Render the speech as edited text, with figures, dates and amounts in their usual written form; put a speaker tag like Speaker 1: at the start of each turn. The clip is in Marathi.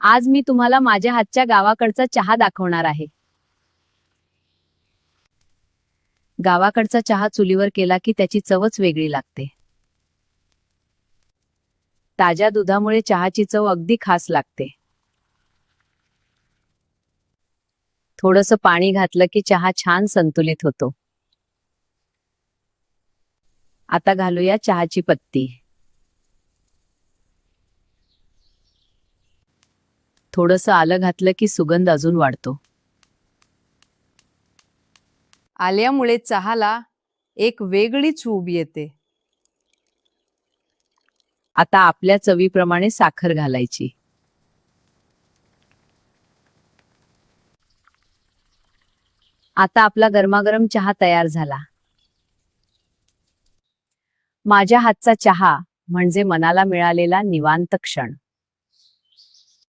Speaker 1: आज मी तुम्हाला माझ्या हातच्या गावाकडचा चहा दाखवणार आहे। गावाकडचा चहा चुलीवर केला की त्याची चवच वेगळी लागते। ताज्या दुधामुळे चहाची चव अगदी खास लागते। थोडंसं पाणी घातलं की चहा छान संतुलित होतो। आता घालूया चहाची पत्ती। थोडंसं आलं घातलं की सुगंध अजून वाढतो।
Speaker 2: आल्यामुळे चहाला एक वेगळीच ऊब येते।
Speaker 1: आता आपल्या चवीप्रमाणे साखर घालायची। आता आपला गरमागरम चहा तयार झाला। माझ्या हातचा चहा म्हणजे मनाला मिळालेला निवांत क्षण।